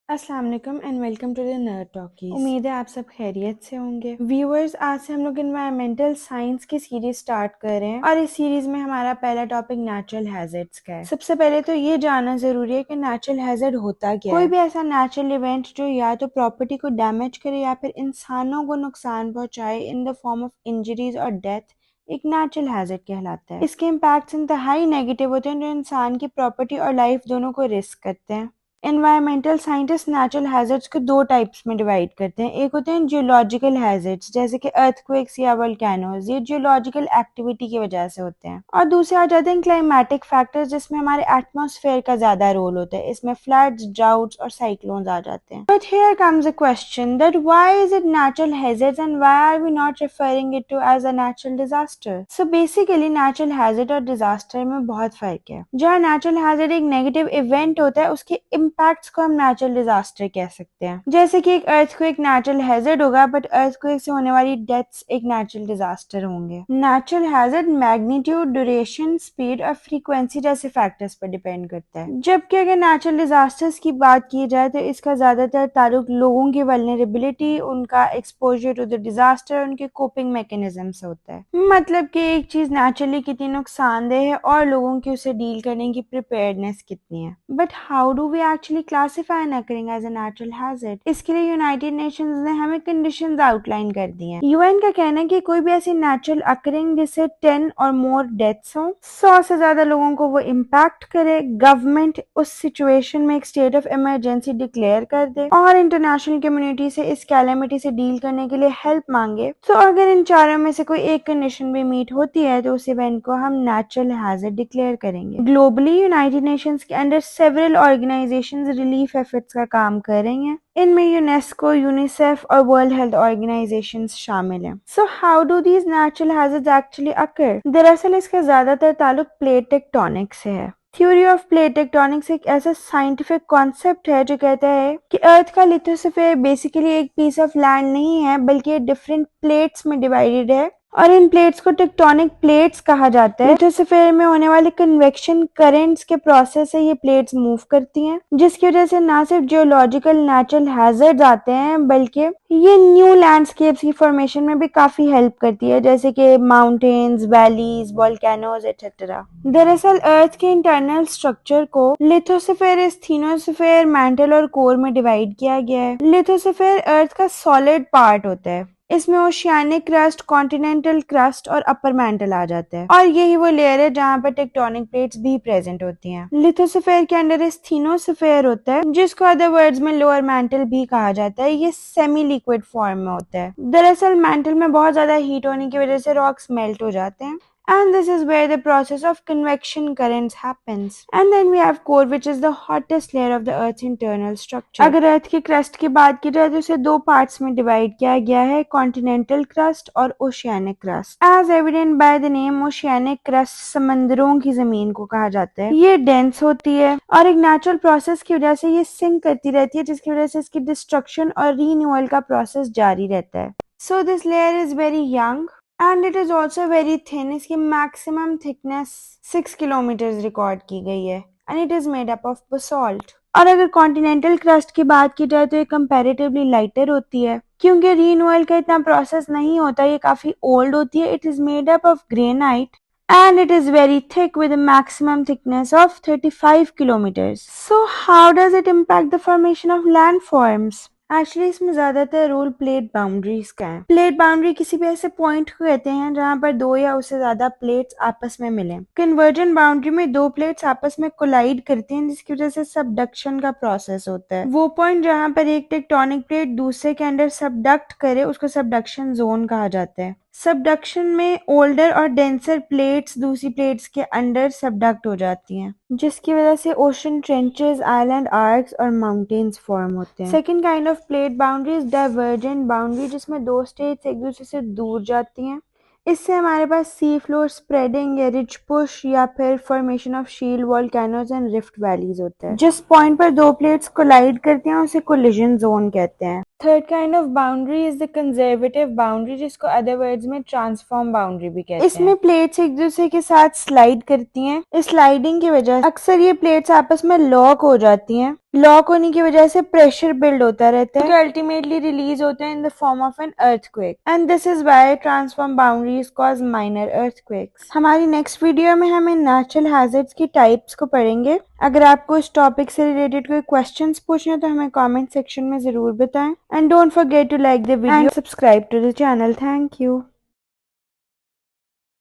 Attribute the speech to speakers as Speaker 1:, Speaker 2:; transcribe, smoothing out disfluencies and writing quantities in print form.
Speaker 1: अस्सलाम वालेकुम and welcome to the Nerd Talkies. उम्मीद है आप सब खैरियत से होंगे। व्यूअर्स, आज से हम लोग इन्वायरमेंटल साइंस की सीरीज स्टार्ट कर रहे हैं और इस सीरीज में हमारा पहला टॉपिक नेचुरल हैजर्ड्स का है। सबसे पहले तो ये जानना जरूरी है कि नेचुरल हैजर्ड होता क्या है। कोई भी ऐसा नेचुरल इवेंट जो या तो प्रॉपर्टी को डैमेज करे या फिर इंसानों को नुकसान पहुंचाए in the form of injuries और डेथ एक नेचुरल हैजर्ड कहलाता है। इसके इम्पैक्ट्स इंतहाई नेगेटिव होते हैं जो इंसान की प्रॉपर्टी और लाइफ दोनों को रिस्क करते हैं। एनवायरमेंटल साइंटिस्ट नेचुरल हैजर्ड्स को दो टाइप्स में डिवाइड करते हैं। एक होते हैं जियोलॉजिकल हैजर्ड्स जैसे कि अर्थक्वेक्स या वोल्केनोज, ये जियोलॉजिकल एक्टिविटी की वजह से होते हैं। और दूसरे आ जाते हैं क्लाइमेटिक फैक्टर्स जिसमें हमारे एटमॉस्फेयर का ज्यादा रोल होता है। इसमें फ्लड्स, ड्राउट्स और साइक्लोन्स आ जाते हैं। But here comes a question that why is it natural hazards and why are we not referring it to as a natural disaster. So basically natural hazard और disaster में बहुत फर्क है। जहाँ नेचुरल हैजर्ड एक नेगेटिव इवेंट होता है उसके इम्पैक्ट्स को हम नेचुरल डिजास्टर कह सकते हैं। जैसे कि एक अर्थक्वेक नेचुरल हैजर्ड होगा बट अर्थक्वेक से होने वाली डेथ्स एक नेचुरल डिजास्टर होंगे। Natural hazard magnitude, duration, speed और फ्रीक्वेंसी जैसे फैक्टर्स पर डिपेंड करता है। जबकि अगर नेचुरल डिजास्टर्स की बात की जाए तो इसका ज्यादातर ताल्लुक लोगों की वल्नरेबिलिटी, उनका एक्सपोजर टू द डिजास्टर, उनके कोपिंग मैकेनिज्म से होता है। मतलब कि एक चीज नेचुरली कितनी नुकसानदेह है और लोगों की उसे डील करने की प्रिपेयर्डनेस कितनी है। But how do we actually classify an occurring as a natural hazard? इसके लिए यूनाइटेड नेशंस ने हमें कंडीशंस आउटलाइन कर दी हैं। यूएन का कहना है कि कोई भी ऐसी नेचुरल अकरिंग जिससे 10 और मोर डेथ्स हो, 100 से ज्यादा लोगों को वो इम्पैक्ट करे, गवर्नमेंट उस सिचुएशन में एक स्टेट ऑफ इमरजेंसी डिक्लेयर कर दे और इंटरनेशनल कम्युनिटी से इस कैलेमिटी से डील करने के लिए हेल्प मांगे। तो अगर इन चारों में से कोई एक कंडीशन भी मीट होती है तो उस इवेंट को हम नेचुरल हैजर्ड डिक्लेयर करेंगे। ग्लोबली यूनाइटेड नेशंस के under several organizations relief efforts का काम कर रही हैं। इनमें यूनेस्को, यूनिसेफ और वर्ल्ड हेल्थ ऑर्गेनाइजेशंस शामिल हैं। So how do these natural hazards actually occur? दरअसल इसका ज्यादातर ताल्लुक प्लेट टेक्टोनिक से है। थ्योरी ऑफ प्लेट टेक्टोनिक्स एक ऐसा साइंटिफिक कॉन्सेप्ट है जो कहता है कि अर्थ का लिथोस्फीयर बेसिकली एक पीस ऑफ लैंड नहीं है बल्कि ये डिफरेंट प्लेट्स में डिवाइडेड है और इन प्लेट्स को टेक्टोनिक प्लेट्स कहा जाता है। लिथोस्फीयर में होने वाले कन्वेक्शन करंट्स के प्रोसेस से ये प्लेट्स मूव करती हैं जिसकी वजह से ना सिर्फ जियोलॉजिकल नेचुरल हैजर्ड्स आते हैं बल्कि ये न्यू लैंडस्केप्स की फॉर्मेशन में भी काफी हेल्प करती है जैसे कि माउंटेन्स, वैलीज, वोल्केनोज एटसेट्रा। दरअसल अर्थ के इंटरनल स्ट्रक्चर को लिथोस्फीयर, स्थिनोस्फीयर, मैंटल और कोर में डिवाइड किया गया है। लिथोस्फीयर अर्थ का सॉलिड पार्ट होता है। इसमें ओशियानिक क्रस्ट, कॉन्टिनेंटल क्रस्ट और अपर मैंटल आ जाता है और यही वो लेयर है जहाँ पर टेक्टोनिक प्लेट्स भी प्रेजेंट होती हैं। लिथोस्फीयर के अंदर स्थिनोस्फीयर होता है जिसको अदर वर्ड्स में लोअर मैंटल भी कहा जाता है। ये सेमी लिक्विड फॉर्म में होता है। दरअसल मैंटल में बहुत ज्यादा हीट होने की वजह से रॉक्स मेल्ट हो जाते हैं and this is where the process of convection currents happens. And then we have core, which is the hottest layer of the earth's internal structure. अगर अर्थ की क्रस्ट की बात की जाए तो इसे दो पार्ट्स में डिवाइड किया गया है, कॉन्टिनेंटल क्रस्ट और oceanic crust. As evident by the name, oceanic crust समंदरों की जमीन को कहा जाता है। ये डेंस होती है और एक नेचुरल प्रोसेस की वजह से ये सिंक करती रहती है जिसकी वजह से इसकी डिस्ट्रक्शन और रीन्यूअल का प्रोसेस जारी रहता है। So this layer is very young and it is also very thin. इसकी maximum thickness 6 किलोमीटर रिकॉर्ड की गई है and it is made up of basalt. और अगर कॉन्टिनेंटल क्रस्ट की बात की जाए तो ये कंपैरेटिवली लाइटर होती है क्योंकि रीन्यूअल का इतना प्रोसेस नहीं होता, ये काफी ओल्ड होती है। It is made up of granite and it is very thick with a maximum thickness of 35 kilometers. So how does it impact the formation of landforms? Actually इसमें ज्यादातर रोल प्लेट बाउंड्रीज का है। Plate boundary किसी भी ऐसे point को कहते हैं जहां पर दो या उससे ज्यादा प्लेट्स आपस में मिले। कन्वर्जन बाउंड्री में दो प्लेट्स आपस में कोलाइड करती हैं जिसकी वजह से सबडक्शन का प्रोसेस होता है। वो पॉइंट जहां पर एक टेक्टोनिक प्लेट दूसरे के अंदर सबडक्ट करे उसको सबडक्शन जोन कहा जाता है। सबडक्शन में ओल्डर और डेंसर प्लेट्स दूसरी प्लेट्स के अंडर सबडक्ट हो जाती हैं जिसकी वजह से ओशन ट्रेंचेस, आइलैंड आर्क्स और माउंटेन्स फॉर्म होते हैं। Second kind of plate boundary is divergent boundary जिसमें दो स्टेट्स एक दूसरे से दूर जाती हैं। इससे हमारे पास सी फ्लोर स्प्रेडिंग या रिज पुश या फिर formation of shield, volcanoes and rift valleys होता है। जिस पॉइंट पर दो प्लेट्स कोलाइड करती हैं उसे कोलिजन जोन कहते हैं। Third kind of boundary is the conservative boundary, जिसको अदर वर्ड्स में ट्रांसफॉर्म बाउंड्री भी कहते हैं। इसमें प्लेट्स एक दूसरे के साथ स्लाइड करती हैं। इस स्लाइडिंग की वजह से अक्सर ये प्लेट्स आपस में लॉक हो जाती हैं। लॉक होने की वजह से प्रेशर बिल्ड होता रहता है, जो अल्टीमेटली रिलीज होता है in the form of an earthquake, and this is why transform boundaries cause minor earthquakes. हमारी नेक्स्ट वीडियो में हम इन नेचुरल हैजर्ड्स की टाइप्स को पढ़ेंगे। अगर आपको इस टॉपिक से रिलेटेड कोई क्वेश्चंस पूछने हैं तो हमें कमेंट सेक्शन में जरूर बताएं, and don't forget to like the video and subscribe to the channel. Thank you.